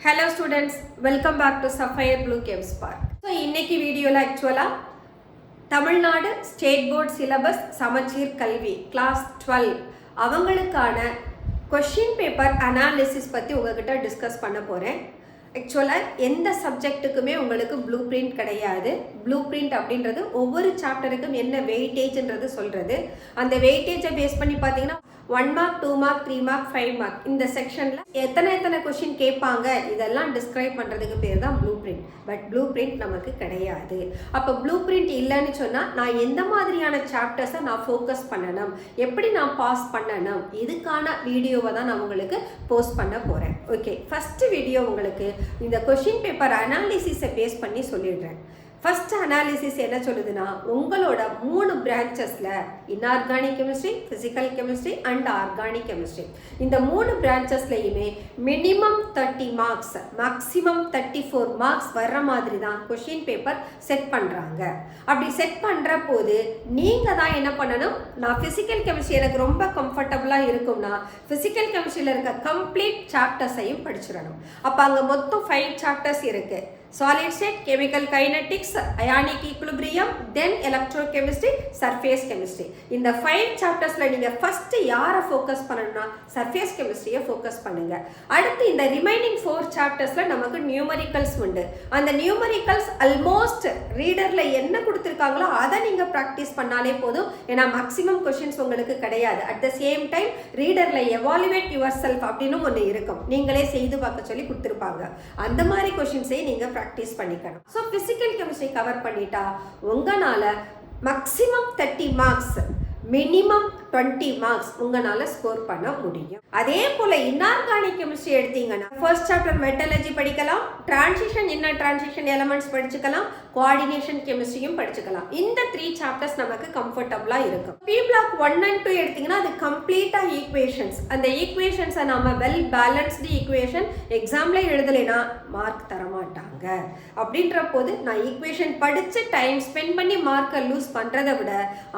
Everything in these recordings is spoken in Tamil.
Hello students, welcome back to Sapphire Blue Chem Spark. So இன்னைக்கு வீடியோல ஆக்சுவலா தமிழ்நாடு ஸ்டேட் போர்ட் சிலபஸ் சமச்சீர் கல்வி கிளாஸ் 12 அவங்களுக்கான கொஸ்டின் பேப்பர் அனாலிசிஸ் பற்றி உங்ககிட்ட டிஸ்கஸ் பண்ண போகிறேன். ஆக்சுவலாக எந்த சப்ஜெக்ட்டுக்குமே உங்களுக்கு ப்ளூ பிரிண்ட் கிடையாது. ப்ளூ பிரிண்ட் அப்படின்றது ஒவ்வொரு சாப்டருக்கும் என்ன வெயிட்டேஜ்ன்றது சொல்கிறது. அந்த வெயிட்டேஜை பேஸ் பண்ணி பார்த்தீங்கன்னா 1 மார்க் 2 மார்க் 3 மார்க் 5 மார்க் இந்த செக்ஷனில் எத்தனை கொஷின் கேட்பாங்க இதெல்லாம் டிஸ்கிரைப் பண்ணுறதுக்கு பேர் தான் blue print. But blue print நமக்கு கிடையாது. அப்போ ப்ளூ பிரிண்ட் இல்லைன்னு சொன்னால் நான் எந்த மாதிரியான சாப்டர்ஸை நான் ஃபோக்கஸ் பண்ணணும், எப்படி நான் பாஸ் பண்ணணும், இதுக்கான வீடியோவை தான் நான் உங்களுக்கு போஸ்ட் பண்ண போகிறேன். ஓகே, ஃபஸ்ட்டு வீடியோ உங்களுக்கு இந்த கொஷின் பேப்பர் அனாலிசிஸை பேஸ் பண்ணி சொல்லிடுறேன். ஃபஸ்ட் அனாலிசிஸ் என்ன சொல்லுதுன்னா, உங்களோட 3 பிரான்ச்சஸில் inorganic chemistry, physical chemistry and organic chemistry இந்த 3 பிரான்ச்சஸ்லையுமே மினிமம் 30 மார்க்ஸ் மேக்ஸிமம் 34 மார்க்ஸ் வர்ற மாதிரி தான் கொஷின் பேப்பர் செட் பண்ணுறாங்க. அப்படி செட் பண்ணுற போது நீங்கள் தான் என்ன பண்ணணும், நான் ஃபிசிக்கல் கெமிஸ்ட்ரி எனக்கு ரொம்ப கம்ஃபர்டபுளாக இருக்கும்னா ஃபிசிக்கல் கெமிஸ்ட்ரியில் இருக்க கம்ப்ளீட் சாப்டர்ஸையும் படிச்சிடணும். அப்போ அங்கே மொத்தம் 5 சாப்டர்ஸ் இருக்குது. solid state, chemical kinetics, ionic equilibrium, then electrochemistry, surface chemistry. இந்த 5 சாப்டர்ஸ்ல நீங்க ஃபர்ஸ்ட் யாரை ஃபோக்கஸ் பண்ணணும்னா சர்ஃபேஸ் கெமிஸ்ட்ரியை ஃபோக்கஸ் பண்ணுங்க. அடுத்து இந்த ரிமைனிங் 4 சாப்டர்ஸ்ல நமக்கு நியூமரிக்கல்ஸ் உண்டு. அந்த நியூமரிக்கல்ஸ் ஆல்மோஸ்ட் ரீடர்ல என்ன கொடுத்துருக்காங்களோ அதை நீங்க ப்ராக்டிஸ் பண்ணாலே போதும். ஏன்னா மேக்ஸிமம் கொஷின்ஸ் உங்களுக்கு கிடையாது. அட் த சேம் டைம் ரீடர்ல எவாலுவேட் யுவர் செல்ஃப் அப்படின்னு ஒன்று இருக்கும், நீங்களே செய்து பார்க்க சொல்லி கொடுத்துருப்பாங்க. அந்த மாதிரி கொஷின்ஸை நீங்க ப்ராக்டிஸ் பண்ணிக்கணும். ஸோ ஃபிசிக்கல் கெமிஸ்ட்ரி கவர் பண்ணிட்டா உங்களால் மேக்ஸிமம் 30 மார்க்ஸ் மினிமம் 20 மார்க்ஸ் உங்களால் ஸ்கோர் பண்ண முடியும். அதே போல் இன்ஆர்கானிக் கெமிஸ்ட்ரி எடுத்தீங்கன்னா ஃபர்ஸ்ட் சாப்டர் மெட்டலர்ஜி படிக்கலாம், டிரான்சிஷன் இன்னர் டிரான்சிஷன் எலமெண்ட்ஸ் படிச்சுக்கலாம், கோஆர்டினேஷன் கெமிஸ்ட்ரியும் படிச்சுக்கலாம். இந்த 3 சாப்டர்ஸ் நமக்கு கம்ஃபர்டபுளாக இருக்கும். பி பிளாக் 1 and 2 எடுத்தீங்கன்னா அது கம்ப்ளீட்டாக ஈக்குவேஷன்ஸ். அந்த ஈக்குவேஷன்ஸை நம்ம வெல் பேலன்ஸ்டு ஈக்குவேஷன் எக்ஸாமில் எழுதலைன்னா மார்க் தரமாட்டாங்க. அப்படின்ற போது நான் ஈக்குவேஷன் படித்து டைம் ஸ்பெண்ட் பண்ணி மார்க்கை லூஸ் பண்ணுறதை விட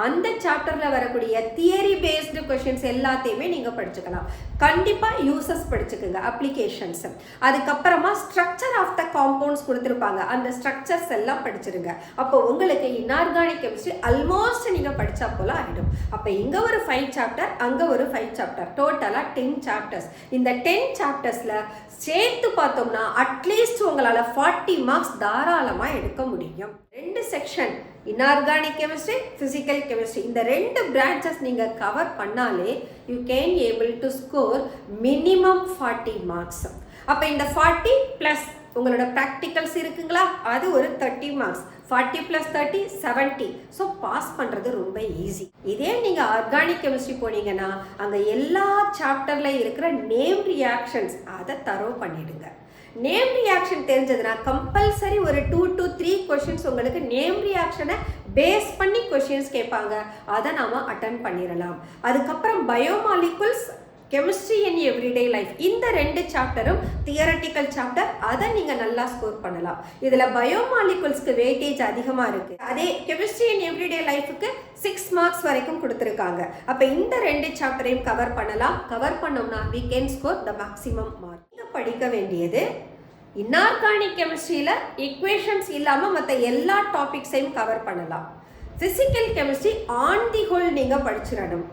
அந்த சாப்டரில் வரக்கூடிய தியரி பேஸ்டு கொஷின்ஸ் எல்லாத்தையுமே நீங்கள் படிச்சுக்கலாம். கண்டிப்பாக யூசஸ் படிச்சுக்கோங்க, அப்ளிகேஷன்ஸ். அதுக்கப்புறமா ஸ்ட்ரக்சர் ஆஃப் த காம்பவுண்ட்ஸ் கொடுத்துருப்பாங்க, அந்த ஸ்ட்ரக்சர்ஸ் எல்லாம் படிச்சிருங்க. அப்போ உங்களுக்கு இன்ஆர்கானிக் கெமிஸ்ட்ரி ஆல்மோஸ்ட் நீங்கள் படித்தா போல ஆகிடும். அப்போ இங்கே ஒரு 5 சாப்டர், அங்கே ஒரு 5 சாப்டர், டோட்டலாக 10 சாப்டர்ஸ். இந்த 10 சாப்டர்ஸில் சேர்த்து பார்த்தோம்னா அட்லீஸ்ட் உங்களால் 40 மார்க்ஸ் தாராளமாக எடுக்க முடியும். 2 section inorganic chemistry, physical chemistry இந்த 2 பிரான்ச்சஸ் நீங்கள் கவர் பண்ணாலே you can able to score minimum 40 marks. அப்போ இந்த 40 ப்ளஸ் உங்களோட ப்ராக்டிகல்ஸ் இருக்குங்களா, அது ஒரு 30 மார்க்ஸ். 40 + 30 70. ஸோ பாஸ் பண்ணுறது ரொம்ப ஈஸி. இதே நீங்கள் ஆர்கானிக் கெமிஸ்ட்ரி போனீங்கன்னா அங்கே எல்லா சாப்டரில் இருக்கிற நேம் ரியாக்ஷன்ஸ் அதை தரோ பண்ணிடுங்க. நேம் ரியாக்ஷன் தெரிஞ்சதுன்னா கம்பல்சரி ஒரு 2 to 3 கொஷின்ஸ் உங்களுக்கு நேம் ரியாக்ஷனை பேஸ் பண்ணி கொஷின்ஸ் கேட்பாங்க, அதை நாம் அட்டன் பண்ணிடலாம். அதுக்கப்புறம் biomolecules, chemistry in everyday life இந்த 2 சாப்டரும் தியரட்டிக்கல் சாப்டர், அதை நீங்கள் நல்லா ஸ்கோர் பண்ணலாம். இதில் பயோமாலிகுல்ஸ்க்கு வெயிட்டேஜ் அதிகமாக இருக்குது. அதே கெமிஸ்ட்ரி இன் எவ்ரிடே லைஃபுக்கு 6 மார்க்ஸ் வரைக்கும் கொடுத்துருக்காங்க. அப்போ இந்த 2 சாப்டரையும் கவர் பண்ணலாம். கவர் பண்ணோம்னா we can score the maximum mark. நீங்கள் படிக்க வேண்டியது இன்ஆர்கானிக் கெமிஸ்ட்ரியில் ஈக்குவேஷன்ஸ் இல்லாமல் மற்ற எல்லா டாபிக்ஸையும் கவர் பண்ணலாம். Physical chemistry on the whole நீங்கள் படிச்சிடணும்.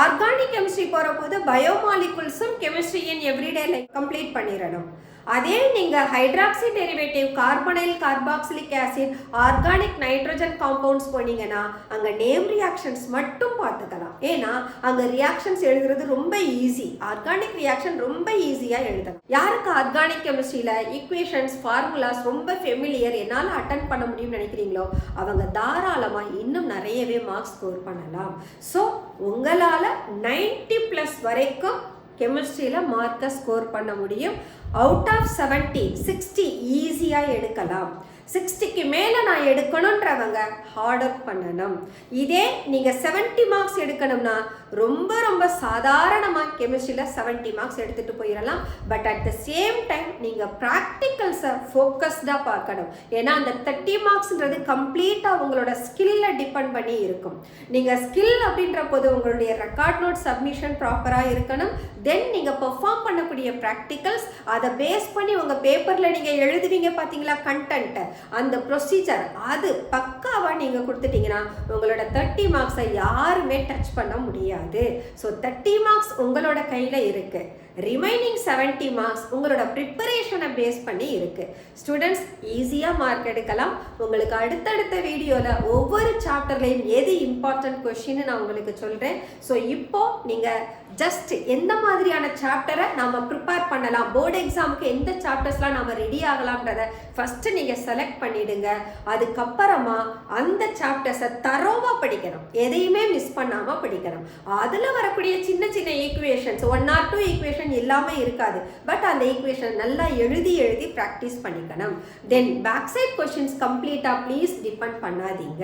ஆர்கானிக் கெமிஸ்ட்ரி போகிற போது பயோமாலிகுல்ஸும் chemistry in everyday life complete பண்ணிடணும். அதே நீங்கள் hydroxy derivative, carbonyl carboxylic acid, organic nitrogen compounds போனீங்கன்னா அங்கே நேம் ரியாக்ஷன்ஸ் மட்டும் பார்த்துக்கலாம். ஏன்னா அங்கே ரியாக்ஷன்ஸ் எழுதுறது ரொம்ப ஈஸி. ஆர்கானிக் ரியாக்ஷன் ரொம்ப ஈஸியாக எழுதலாம். யாருக்கு ஆர்கானிக் கெமிஸ்ட்ரியில் ஈக்குவேஷன்ஸ் ஃபார்முலாஸ் ரொம்ப ஃபெமிலியர், என்னால் அட்டன் பண்ண முடியும்னு நினைக்கிறீங்களோ அவங்க தாராளமாக இன்னும் நிறையவே மார்க்ஸ் ஸ்கோர் பண்ணலாம். ஸோ உங்களால் 90+ வரைக்கும் கெமிஸ்ட்ரியில் மார்க்கை ஸ்கோர் பண்ண முடியும். அவுட் ஆஃப் 70 60 ஈஸியாக எடுக்கலாம். 60க்கு மேலே நான் எடுக்கணுன்றவங்க ஹார்ட் ஒர்க் பண்ணணும். இதே நீங்கள் 70 மார்க்ஸ் எடுக்கணும்னா ரொம்ப ரொம்ப சாதாரணமாக கெமிஸ்ட்ரியில் 70 மார்க்ஸ் எடுத்துகிட்டு போயிடலாம். But at the same time நீங்கள் ப்ராக்டிக்கல்ஸை ஃபோக்கஸ்டாக பார்க்கணும். ஏன்னா அந்த 30 மார்க்ஸ்ன்றது கம்ப்ளீட்டாக உங்களோட ஸ்கில்லை டிபெண்ட் பண்ணி இருக்கும். நீங்கள் ஸ்கில் அப்படின்ற போது உங்களுடைய ரெக்கார்ட் நோட் சப்மிஷன் ப்ராப்பராக இருக்கணும். தென் நீங்கள் பெர்ஃபார்ம் பண்ணக்கூடிய ப்ராக்டிக்கல்ஸ் அதை பேஸ் பண்ணி உங்கள் பேப்பரில் நீங்கள் எழுதுவீங்க பார்த்தீங்களா கண்டென்ட்டை, அந்த ப்ரொசீஜர் அது பக்காவாக நீங்கள் கொடுத்துட்டீங்கன்னா உங்களோட 30 மார்க்ஸை யாருமே டச் பண்ண முடியாது. ஸோ 30 மார்க்ஸ் உங்களோட கையில் இருக்கு. ரிமைனிங் 70 மார்க்ஸ் உங்களோட ப்ரிப்பரேஷனை பேஸ் பண்ணி இருக்கு. ஸ்டூடெண்ட்ஸ் ஈஸியாக மார்க் எடுக்கலாம். உங்களுக்கு அடுத்தடுத்த வீடியோவில் ஒவ்வொரு சாப்டர்லையும் எது இம்பார்ட்டன்ட் கொஸ்டின் நான் உங்களுக்கு சொல்கிறேன். ஸோ இப்போ நீங்கள் ஜஸ்ட் எந்த மாதிரியான சாப்டரை நாம் ப்ரிப்பேர் பண்ணலாம், போர்டு எக்ஸாமுக்கு எந்த சாப்டர்ஸ்லாம் நாம் ரெடி ஆகலாம்ன்றத ஃபஸ்ட்டு நீங்கள் செலக்ட் பண்ணிவிடுங்க. அதுக்கப்புறமா அந்த சாப்டர்ஸை தரோவாக படிக்கணும், எதையுமே மிஸ் பண்ணாமல் படிக்கணும். அதில் வரக்கூடிய சின்ன சின்ன ஈக்குவேஷன்ஸ் 1 or 2 ஈக்குவேஷன் இல்லாமல் இருக்காது. பட் அந்த ஈக்குவேஷன் நல்லா எழுதி ப்ராக்டிஸ் பண்ணிக்கணும். தென் பேக் சைட் கொஸ்டின்ஸ் கம்ப்ளீட்டாக ப்ளீஸ் டிபெண்ட் பண்ணாதீங்க.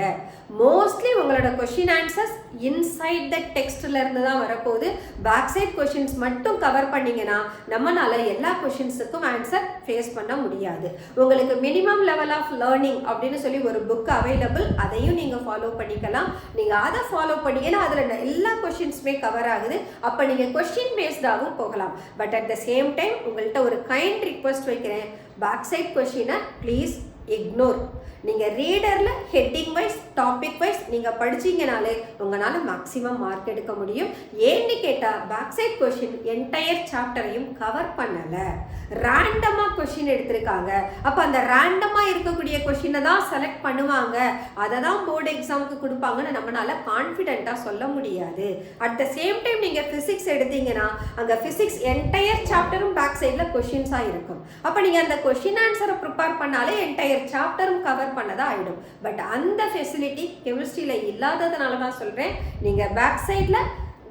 மோஸ்ட்லி உங்களோட கொஸ்டின் ஆன்சர்ஸ் இன்சைட் த டெக்ஸ்ட்ல இருந்து தான் வரப்போகுது. பேக் சைட் கொஸ்டின்ஸ் மட்டும் கவர் பண்ணீங்கன்னா நம்மளால எல்லா கொஸ்டின்ஸுக்கும் ஆன்சர் ஃபேஸ் பண்ண முடியாது. உங்களுக்கு மினிமம் லெவல் ஆஃப் லேர்னிங் அப்படின்னு சொல்லி ஒரு புக் அவைலபிள், அதையும் நீங்கள் ஃபாலோ பண்ணிக்கலாம். நீங்கள் அதை ஃபாலோ பண்ணீங்கன்னா அதில் எல்லா கொஸ்டின்ஸுமே கவர் ஆகுது. அப்போ நீங்கள் கொஸ்டின் பேஸ்டாகவும் போகலாம். But at the same time உங்கள்கிட்ட ஒரு கைண்ட் ரிக்வெஸ்ட் வைக்கிறேன், பேக் சைட் கொஸ்டினை ப்ளீஸ் இக்னோர். நீங்கள் ரீடரில் ஹெட்டிங் வைஸ் டாபிக் வைஸ் நீங்கள் படிச்சீங்கனாலே உங்களால் மேக்ஸிமம் மார்க் எடுக்க முடியும். ஏன்னு கேட்டால் பேக் சைட் கொஸ்டின் என்டையர் சாப்டரையும் கவர் பண்ணலை, ரேண்டமாக கொஸ்டின் எடுத்திருக்காங்க. அப்போ அந்த ரேண்டமாக இருக்கக்கூடிய கொஸ்டினை தான் செலக்ட் பண்ணுவாங்க, அதை தான் போர்டு எக்ஸாமுக்கு கொடுப்பாங்கன்னு நம்மளால கான்ஃபிடென்ட்டாக சொல்ல முடியாது. அட் த சேம் டைம் நீங்கள் ஃபிசிக்ஸ் எடுத்தீங்கன்னா அங்கே ஃபிசிக்ஸ் என்டையர் சாப்டரும் பேக் சைடில் கொஸ்டின்ஸாக இருக்கும். அப்போ நீங்கள் அந்த கொஸ்டின் ஆன்சரை ப்ரிப்பேர் பண்ணாலே என்டையர் சாப்டரும் கவர் பண்ணதா ஆயிடும். பட் அந்த ஃபெசிலிட்டி கெமிஸ்ட்ரியில இல்லாததுனால தான் சொல்றேன், நீங்க பேக் சைட்ல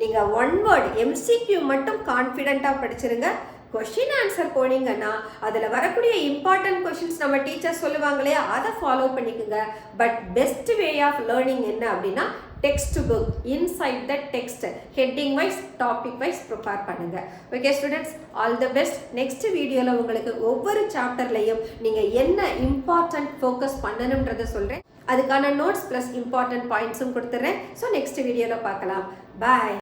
நீங்க 1 வேர்ட் MCQ மட்டும் கான்ஃபிடென்ட்டா படிச்சிருங்க. கொஸ்டின் ஆன்சர் போனீங்கன்னா அதில் வரக்கூடிய இம்பார்ட்டன்ட் கொஸ்டின்ஸ் நம்ம டீச்சர் சொல்லுவாங்களே அதை ஃபாலோ பண்ணிக்கோங்க. But best way of learning என்ன அப்படின்னா text book inside the text heading wise topic wise prepare பண்ணுங்க. Okay students, all the best. Next வீடியோவில் உங்களுக்கு ஒவ்வொரு சாப்டர்லையும் நீங்கள் என்ன இம்பார்ட்டன்ட் ஃபோக்கஸ் பண்ணணுன்றதை சொல்கிறேன். அதுக்கான நோட்ஸ் ப்ளஸ் இம்பார்ட்டன்ட் பாயிண்ட்ஸும் கொடுத்துட்றேன். ஸோ நெக்ஸ்ட் வீடியோவில் பார்க்கலாம். பாய்.